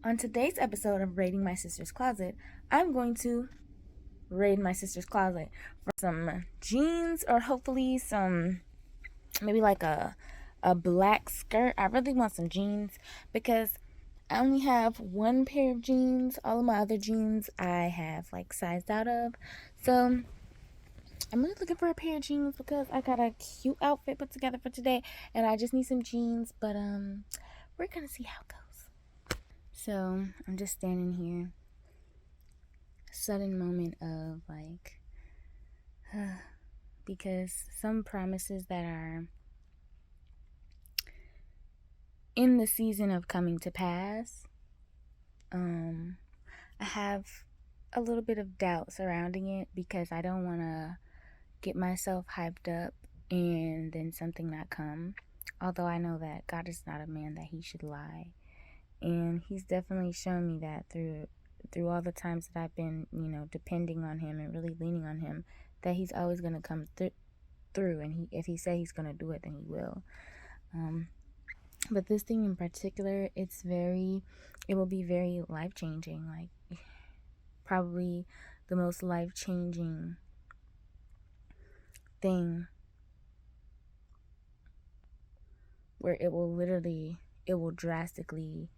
On today's episode of Raiding My Sister's Closet, I'm going to raid my sister's closet for some jeans or hopefully some, maybe like a black skirt. I really want some jeans because I only have one pair of jeans. All of my other jeans I have like sized out of. So I'm really looking for a pair of jeans because I got a cute outfit put together for today and I just need some jeans, but we're gonna see how it goes. So I'm just standing here, sudden moment of like, because some promises that are in the season of coming to pass, I have a little bit of doubt surrounding it because I don't want to get myself hyped up and then something not come. Although I know that God is not a man that he should lie. And he's definitely shown me that through all the times that I've been, depending on him and really leaning on him, that he's always going to come through. And if he said he's going to do it, then he will. But this thing in particular, it will be very life-changing. Like, probably the most life-changing thing, where it will drastically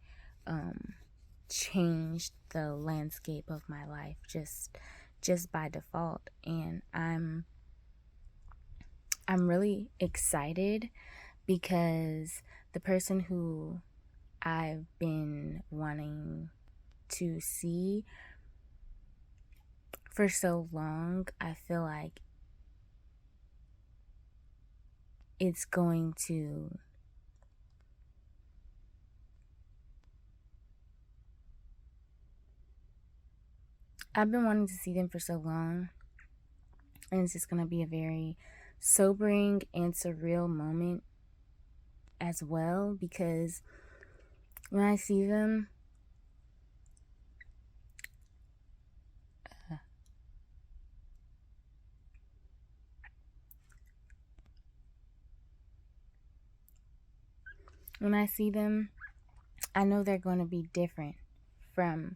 change the landscape of my life just by default. And I'm really excited because the person who I've been wanting to see for so long, I feel like it's going to I've been wanting to see them for so long, and it's just going to be a very sobering and surreal moment as well, because when I see them, I know they're going to be different from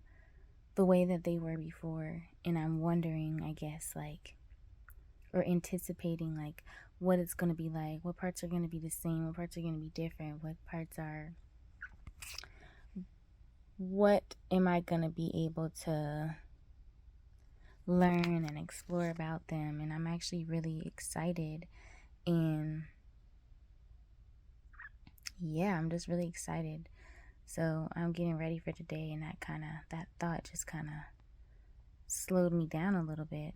the way that they were before. And I'm wondering, I guess, like, or anticipating, like, what it's going to be like. What parts are going to be the same? What parts are going to be different? What am I going to be able to learn and explore about them? And I'm actually really excited. And yeah, I'm just really excited. So I'm getting ready for today, and that thought just kind of slowed me down a little bit.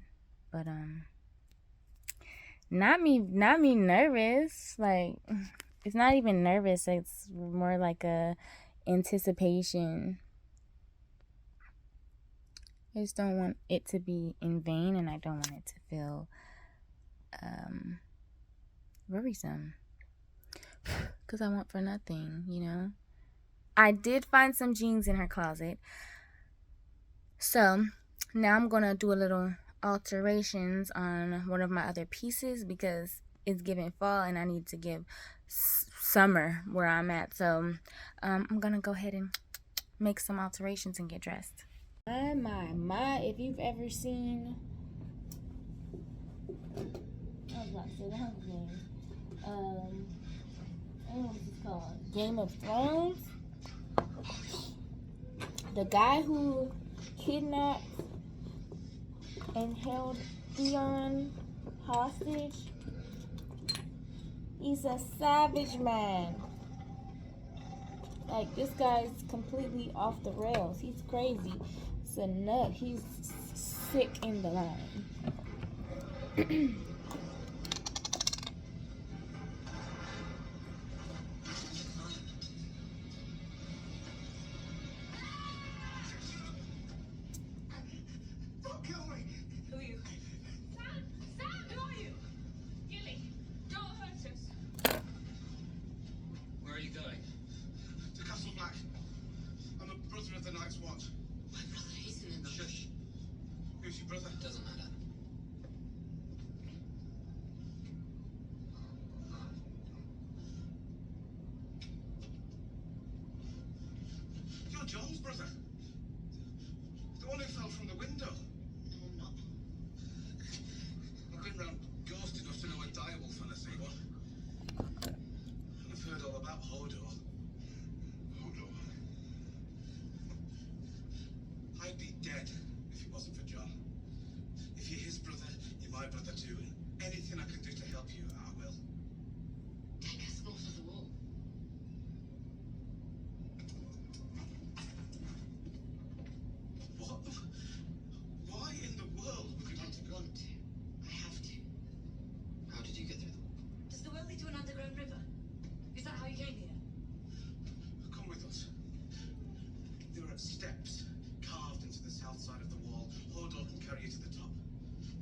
But not me nervous. Like, it's not even nervous. It's more like a anticipation. I just don't want it to be in vain, and I don't want it to feel worrisome, because I want for nothing. I did find some jeans in her closet, so now I'm gonna do a little alterations on one of my other pieces because it's giving fall and I need to give summer where I'm at. So I'm gonna go ahead and make some alterations and get dressed. My, if you've ever seen, I was about to say the Hunger Games, I don't know what it's called, Game of Thrones, the guy who kidnapped and held Theon hostage, he's a savage man. Like, this guy's completely off the rails. He's crazy. It's a nut. He's sick in the line. John's brother. The one who fell from the window. No, I'm not. I've been round ghost enough to know a direwolf when I see one. And I've heard all about Hodor. Hodor? I'd be dead if it wasn't for John. If you're his brother, you're my brother too, and anything I can do to help you, I will. Take us north of the wall. What? Why in the world would you I want to don't want to. I have to. How did you get through the wall? Does the well lead to an underground river? Is that how you came here? come with us? There are steps carved into the south side of the wall. Hodor can carry you to the top.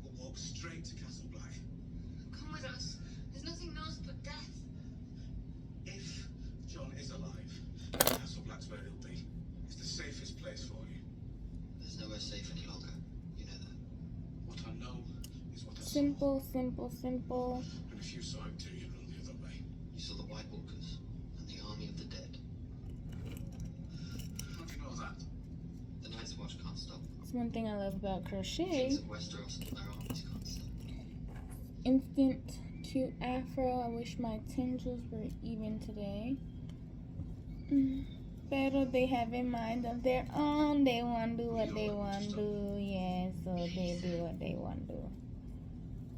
We'll walk straight to Castle Black. Come with us. There's nothing knows but death. If John is alive, Castle Black's where he'll be. It's the safest place for you. There's nowhere safe any longer. You know that. What I know is what I saw. Simple, simple, simple. And if you saw it too, you'd run the other way. You saw the White Walkers and the army of the dead. How do you know that? The Night's Watch can't stop them. That's one thing I love about crochet. Kings of Westeros and their armies can't stop them. Instant cute afro. I wish my tendrils were even today. Pero they have a mind of their own. They want to do what they want to do. Yeah, so they do what they want to do.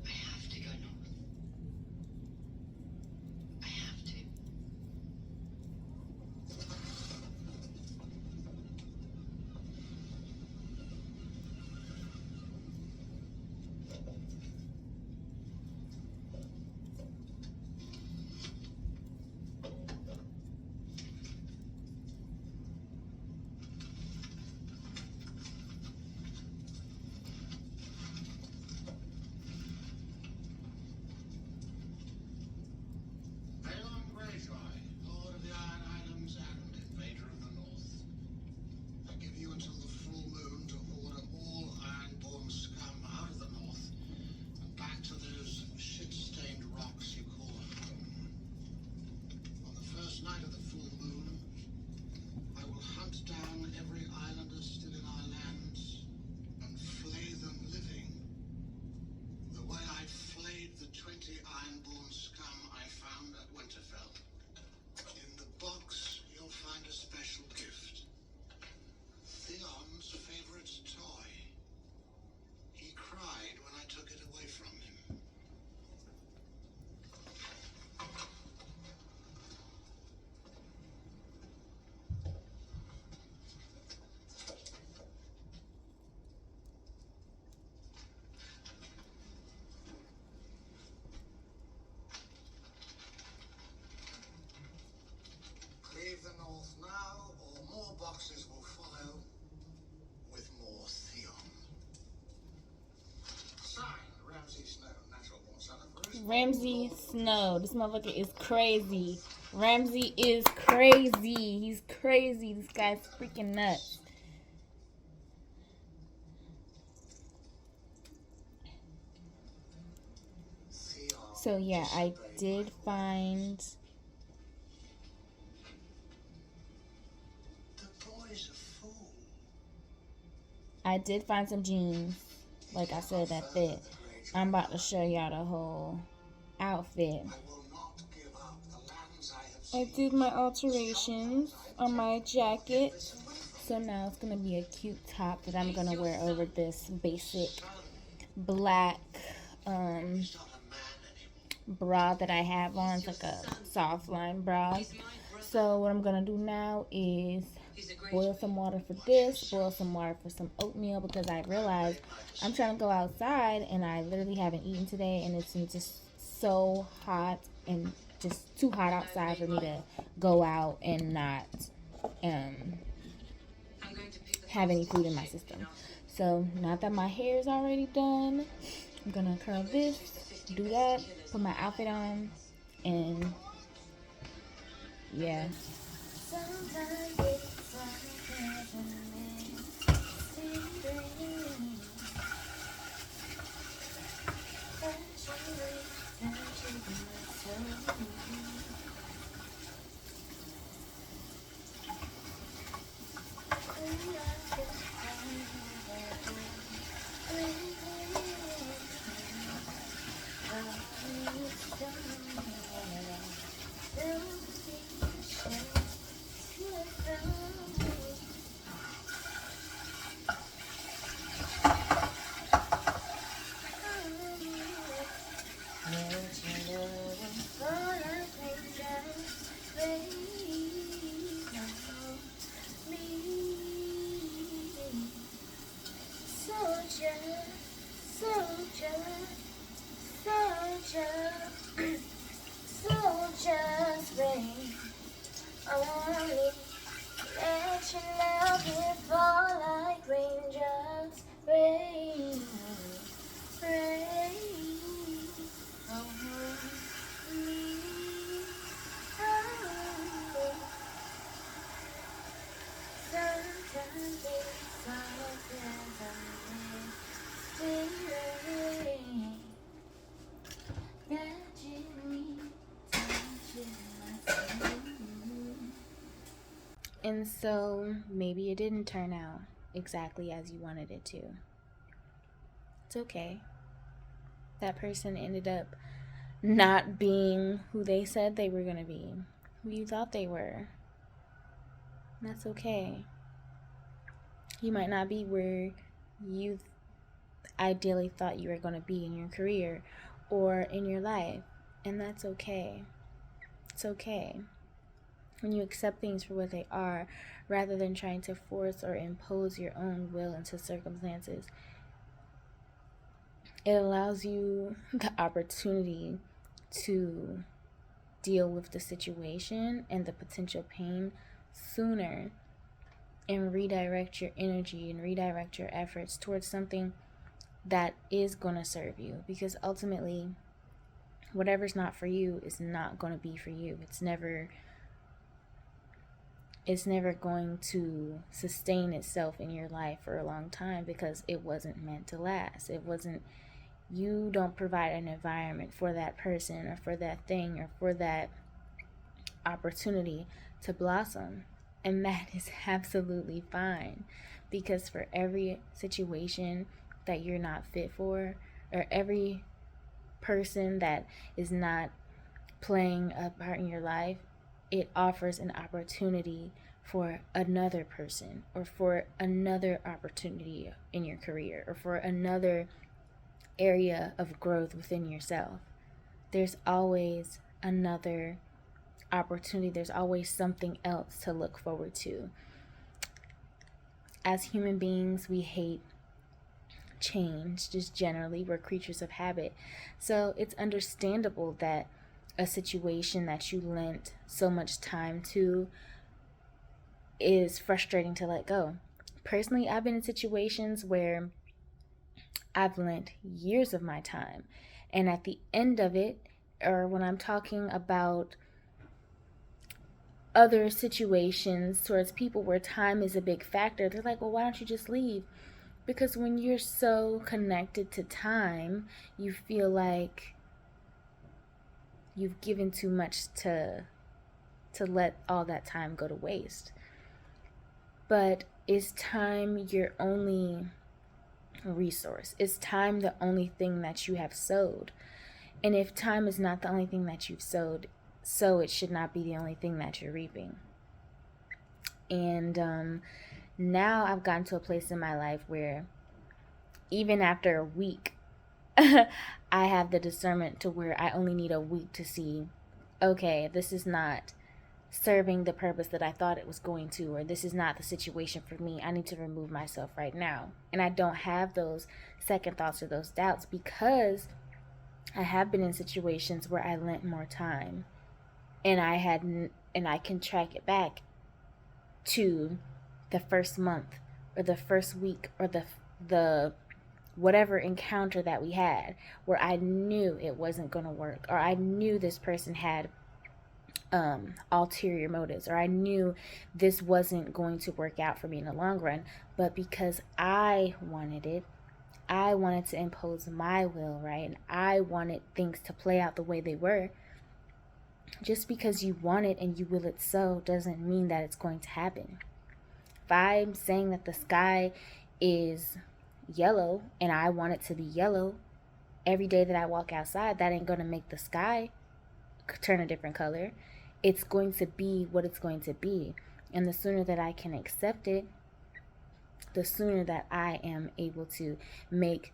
I have to go north. I have to. Balon Greyjoy, Lord of the Iron Islands and Invader of the North. I give you until the full moon to order all ironborn scum out of the North and back to those shit-stained rocks you call home. On the first night of the full moon, I will hunt down every islander still in our lands and flay them living. The way I flayed the 20 ironborn scum I found at Winterfell. In the box, you'll find a special gift. Theon's favorite toy. He cried when I took it away from him. Leave the North now, or more boxes will follow with more Theon. Signed, Ramsay Snow, natural born son of Bruce. Ramsay Snow. This motherfucker is crazy. Ramsay is crazy. He's crazy. This guy's freaking nuts. Theon So yeah, I disobeyed did my find orders. The boy's a fool. some jeans. Like I said, that fit. I'm about to show y'all the whole outfit. I will not give up the lands I have I seen. did my alterations on my jacket. So now it's gonna be a cute top that I'm gonna wear over this basic black He's not a man anymore. bra that I have on. It's like a soft line bra. So what I'm gonna do now is boil some water for this, boil some water for some oatmeal, because I realized I'm trying to go outside and I literally haven't eaten today, and it's just so hot and just too hot outside for me to go out and not have any food in my system. So now that my hair is already done, I'm gonna curl this, do that, put my outfit on, and yeah. soldiers rain on me. Let your love it fall like raindrops rain, rain on me. Oh, sometimes it's soft as a misty rain that gently touches my skin. And so maybe it didn't turn out exactly as you wanted it to. It's okay. That person ended up not being who they said they were going to be, who you thought they were. That's okay. You might not be where you ideally thought you were going to be in your career or in your life, and that's okay. It's okay. When you accept things for what they are, rather than trying to force or impose your own will into circumstances, it allows you the opportunity to deal with the situation and the potential pain sooner and redirect your energy and redirect your efforts towards something that is going to serve you. Because ultimately, whatever's not for you is not going to be for you. It's never going to sustain itself in your life for a long time because it wasn't meant to last. You don't provide an environment for that person or for that thing or for that opportunity to blossom. And that is absolutely fine, because for every situation that you're not fit for, or every person that is not playing a part in your life, it offers an opportunity for another person, or for another opportunity in your career, or for another area of growth within yourself. There's always another opportunity. There's always something else to look forward to. As human beings, we hate change. Just generally, we're creatures of habit. So it's understandable that a situation that you lent so much time to is frustrating to let go. Personally, I've been in situations where I've lent years of my time, and at the end of it, or when I'm talking about other situations towards people where time is a big factor, they're like, well, why don't you just leave? Because when you're so connected to time, you feel like you've given too much to let all that time go to waste. But is time your only resource? Is time the only thing that you have sowed? And if time is not the only thing that you've sowed, so it should not be the only thing that you're reaping. And now I've gotten to a place in my life where even after a week, I have the discernment to where I only need a week to see, okay, this is not serving the purpose that I thought it was going to, or this is not the situation for me. I need to remove myself right now. And I don't have those second thoughts or those doubts, because I have been in situations where I lent more time, and I can track it back to the first month or the first week or the whatever encounter that we had, where I knew it wasn't going to work, or I knew this person had ulterior motives, or I knew this wasn't going to work out for me in the long run. But because I wanted it, I wanted to impose my will, right? And I wanted things to play out the way they were. Just because you want it and you will it so doesn't mean that it's going to happen. If I'm saying that the sky is yellow and I want it to be yellow, every day that I walk outside, that ain't going to make the sky turn a different color. It's going to be what it's going to be. And the sooner that I can accept it, the sooner that I am able to make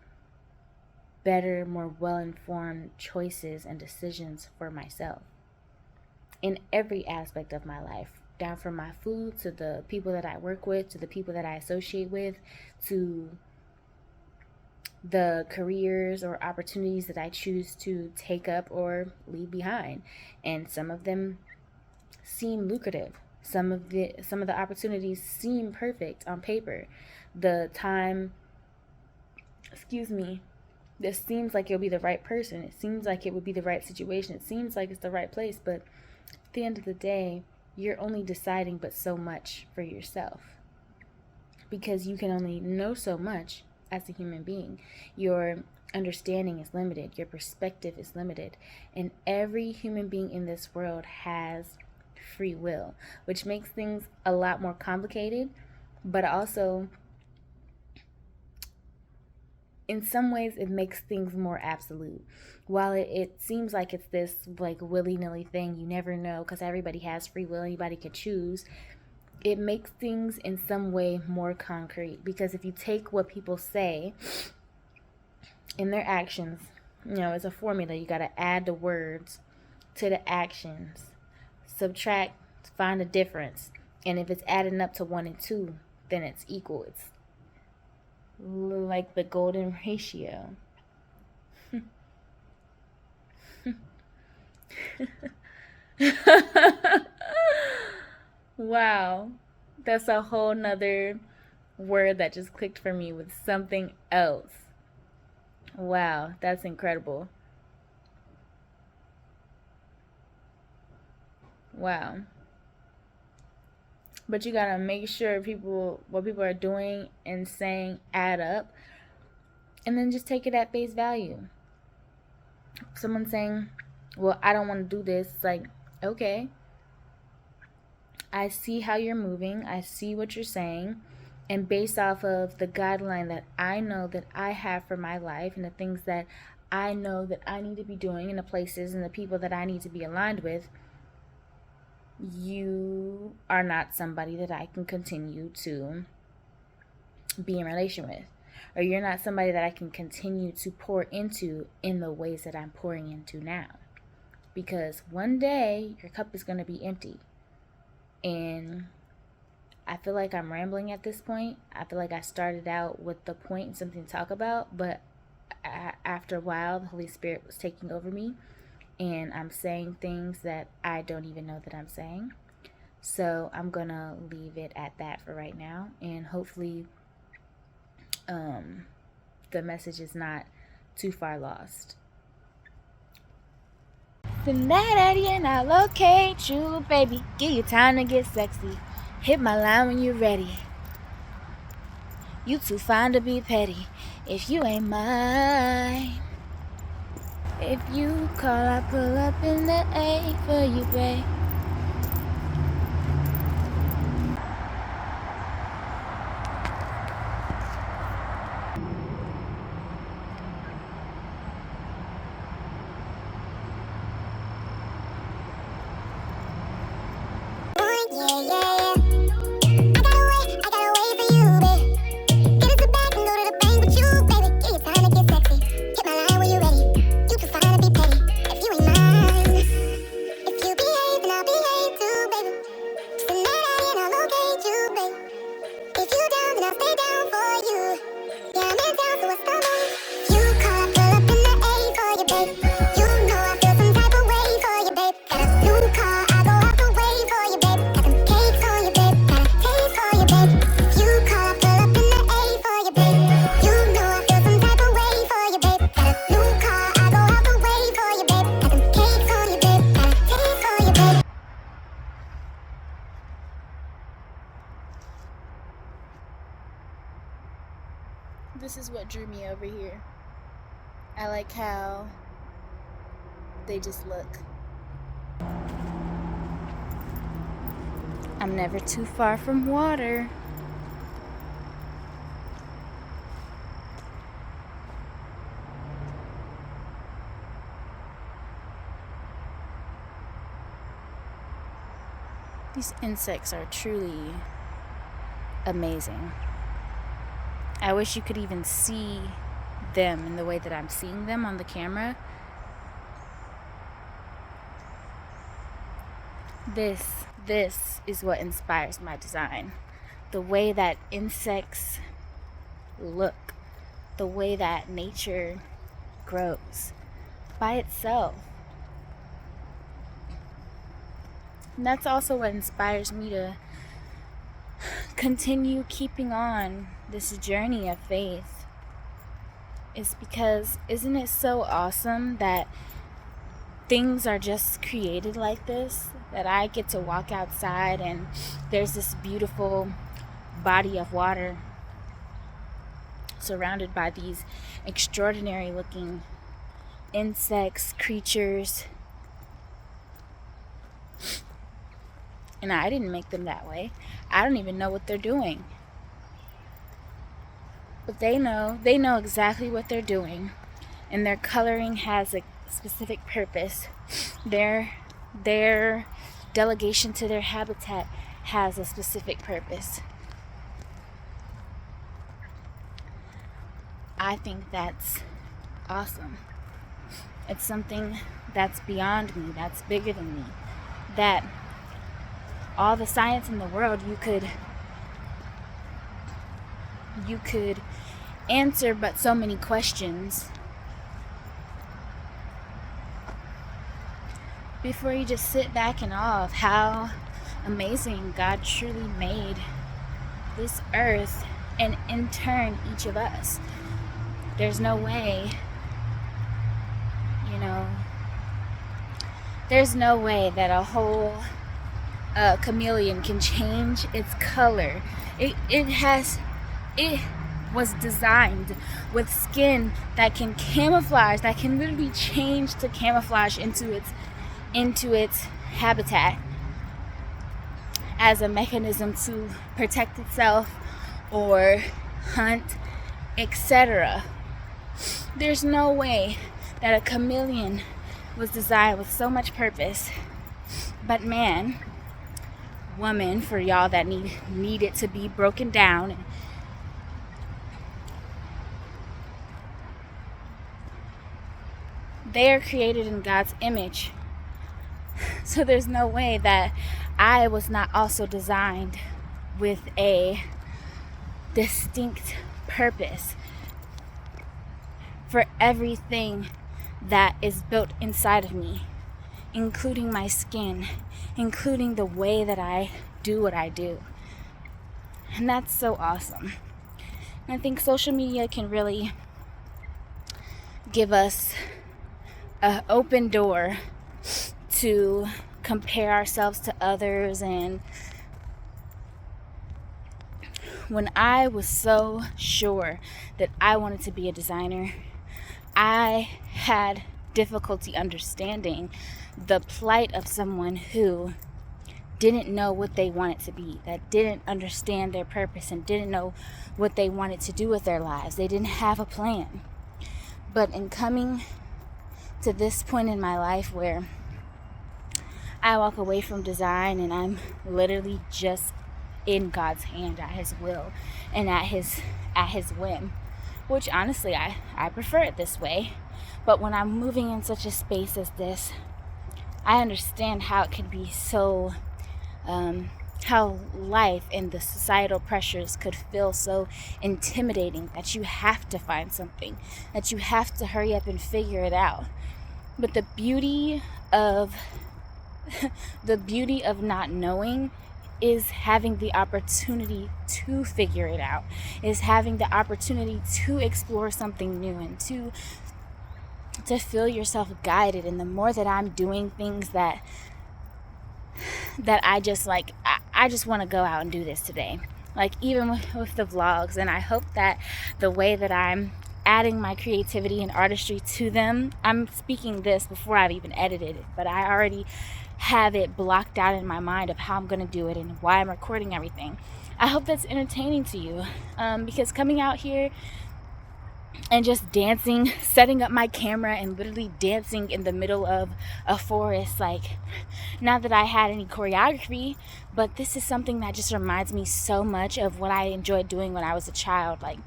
better, more well-informed choices and decisions for myself in every aspect of my life, down from my food to the people that I work with, to the people that I associate with, to the careers or opportunities that I choose to take up or leave behind. And some of them seem lucrative. Some of the opportunities seem perfect on paper. The time, this seems like you'll be the right person. It seems like it would be the right situation. It seems like it's the right place, but at the end of the day, you're only deciding but so much for yourself, because you can only know so much as a human being. Your understanding is limited. Your perspective is limited. And every human being in this world has free will, which makes things a lot more complicated, but also in some ways it makes things more absolute. While it seems like it's this like willy-nilly thing, you never know because everybody has free will, anybody can choose, it makes things in some way more concrete. Because if you take what people say in their actions, it's a formula. You got to add the words to the actions, subtract, find a difference, and if it's adding up to 1 and 2, then it's equal. It's like the golden ratio. Wow, that's a whole nother word that just clicked for me with something else. Wow, that's incredible. Wow. But you gotta make sure what people are doing and saying add up, and then just take it at face value. Someone saying, well, I don't want to do this. It's like, okay, I see how you're moving. I see what you're saying. And based off of the guideline that I know that I have for my life and the things that I know that I need to be doing and the places and the people that I need to be aligned with, you are not somebody that I can continue to be in relation with. Or you're not somebody that I can continue to pour into in the ways that I'm pouring into now. Because one day your cup is going to be empty. And I feel like I'm rambling at this point. I feel like I started out with the point and something to talk about, but after a while, the Holy Spirit was taking over me, and I'm saying things that I don't even know that I'm saying. So I'm going to leave it at that for right now, and hopefully the message is not too far lost. Tonight and I'll locate you, baby. Give you time to get sexy. Hit my line when you're ready. You too fine to be petty if you ain't mine. If you call, I pull up in the A for you, babe. This is what drew me over here. I like how they just look. I'm never too far from water. These insects are truly amazing. I wish you could even see them in the way that I'm seeing them on the camera. This is what inspires my design. The way that insects look. the way that nature grows by itself. And that's also what inspires me to continue keeping on this journey of faith. Is because isn't it so awesome that things are just created like this? That I get to walk outside and there's this beautiful body of water surrounded by these extraordinary looking insects, creatures. And I didn't make them that way. I don't even know what they're doing. But they know exactly what they're doing. And their coloring has a specific purpose. Their delegation to their habitat has a specific purpose. I think that's awesome. It's something that's beyond me, that's bigger than me. That all the science in the world you could answer but so many questions before you just sit back in awe of how amazing God truly made this earth and in turn each of us. There's no way, there's no way that a whole chameleon can change its color. It was designed with skin that can camouflage, that can literally change to camouflage into its habitat as a mechanism to protect itself or hunt, etc. There's no way that a chameleon was designed with so much purpose, but man, woman, for y'all that need it to be broken down, they are created in God's image. So there's no way that I was not also designed with a distinct purpose for everything that is built inside of me, including my skin, including the way that I do what I do. And that's so awesome. And I think social media can really give us an open door to compare ourselves to others. And when I was so sure that I wanted to be a designer, I had difficulty understanding the plight of someone who didn't know what they wanted to be, that didn't understand their purpose and didn't know what they wanted to do with their lives. They didn't have a plan. But in coming to this point in my life where I walk away from design and I'm literally just in God's hand, at His will and at His whim, which honestly I prefer it this way. But when I'm moving in such a space as this, I understand how it could be so how life and the societal pressures could feel so intimidating, that you have to find something, that you have to hurry up and figure it out. But the beauty of not knowing is having the opportunity to figure it out, is having the opportunity to explore something new and to feel yourself guided. And the more that I'm doing things that I just like, I just want to go out and do this today. Like even with the vlogs, and I hope that the way that I'm adding my creativity and artistry to them, I'm speaking this before I've even edited it, but I already have it blocked out in my mind of how I'm going to do it and why I'm recording everything. I hope that's entertaining to you, because coming out here and just dancing, setting up my camera and literally dancing in the middle of a forest, like, not that I had any choreography, but this is something that just reminds me so much of what I enjoyed doing when I was a child. Like,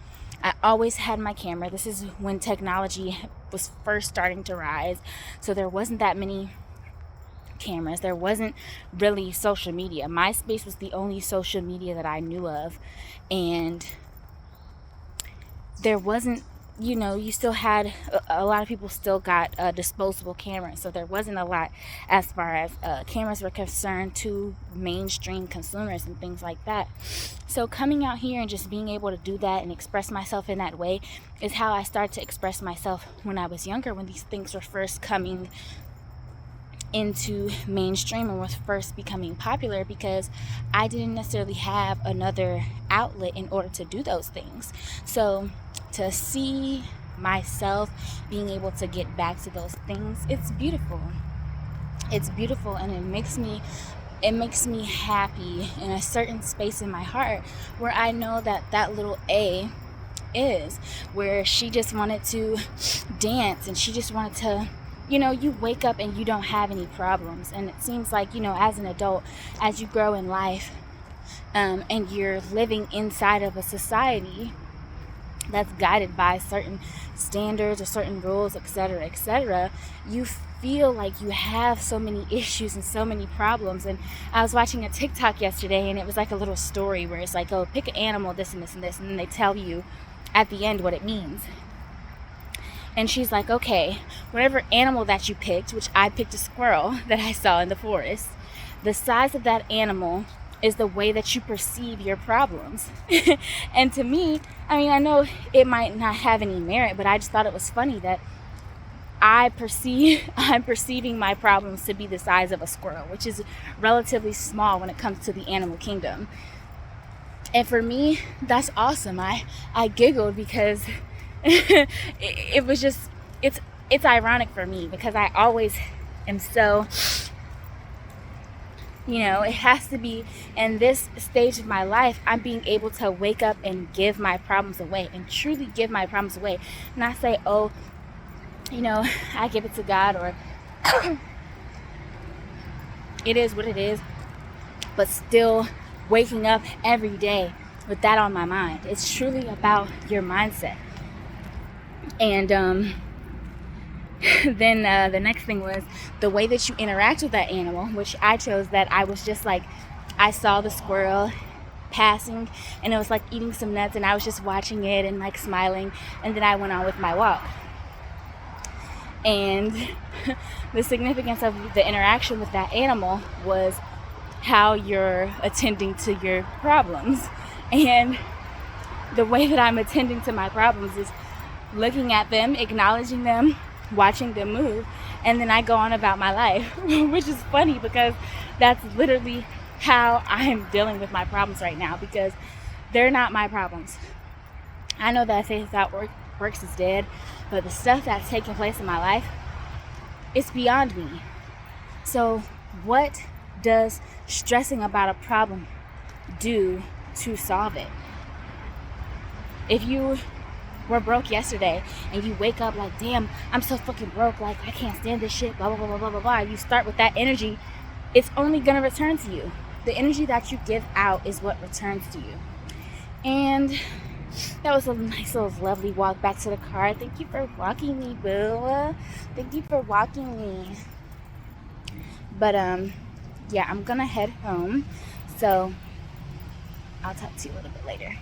I always had my camera. This is when technology was first starting to rise, so there wasn't that many cameras. There wasn't really social media. MySpace was the only social media that I knew of, and there wasn't you know, you still had a lot of people still got disposable cameras, so there wasn't a lot as far as cameras were concerned to mainstream consumers and things like that. So coming out here and just being able to do that and express myself in that way is how I started to express myself when I was younger, when these things were first coming into mainstream and was first becoming popular, because I didn't necessarily have another outlet in order to do those things. So to see myself being able to get back to those things, it's beautiful. It's beautiful, and it makes me happy in a certain space in my heart where I know that that little A is, where she just wanted to dance and she just wanted to, you know, you wake up and you don't have any problems. And it seems like, you know, as an adult, as you grow in life, and you're living inside of a society that's guided by certain standards or certain rules, etc., you feel like you have so many issues and so many problems. And I was watching a TikTok yesterday, and it was like a little story where it's like, oh, pick an animal, this and this and this, and then they tell you at the end what it means. And she's like, okay, whatever animal that you picked, which I picked a squirrel that I saw in the forest, the size of that animal is the way that you perceive your problems. And to me, I mean, I know it might not have any merit, but I just thought it was funny that I'm perceiving my problems to be the size of a squirrel, which is relatively small when it comes to the animal kingdom. And for me, that's awesome. I giggled because it was just, it's ironic for me, because I always am so, you know, it has to be in this stage of my life, I'm being able to wake up and give my problems away, and truly give my problems away. Not say, oh, you know, I give it to God, or it is what it is, but still waking up every day with that on my mind. It's truly about your mindset. And then the next thing was the way that you interact with that animal, which I chose that I was just like, I saw the squirrel passing and it was like eating some nuts, and I was just watching it and like smiling, and then I went on with my walk. And the significance of the interaction with that animal was how you're attending to your problems. And the way that I'm attending to my problems is looking at them, acknowledging them, watching them move, and then I go on about my life, which is funny because that's literally how I'm dealing with my problems right now, because they're not my problems. I know that faith without works is dead, but the stuff that's taking place in my life, it's beyond me. So what does stressing about a problem do to solve it? If you were broke yesterday and you wake up like, damn, I'm so fucking broke, like I can't stand this shit, blah blah blah blah blah blah blah, you start with that energy, it's only gonna return to you. The energy that you give out is what returns to you. And that was a nice little lovely walk back to the car. Thank you for walking me, boo. Thank you for walking me. But yeah, I'm gonna head home, so I'll talk to you a little bit later.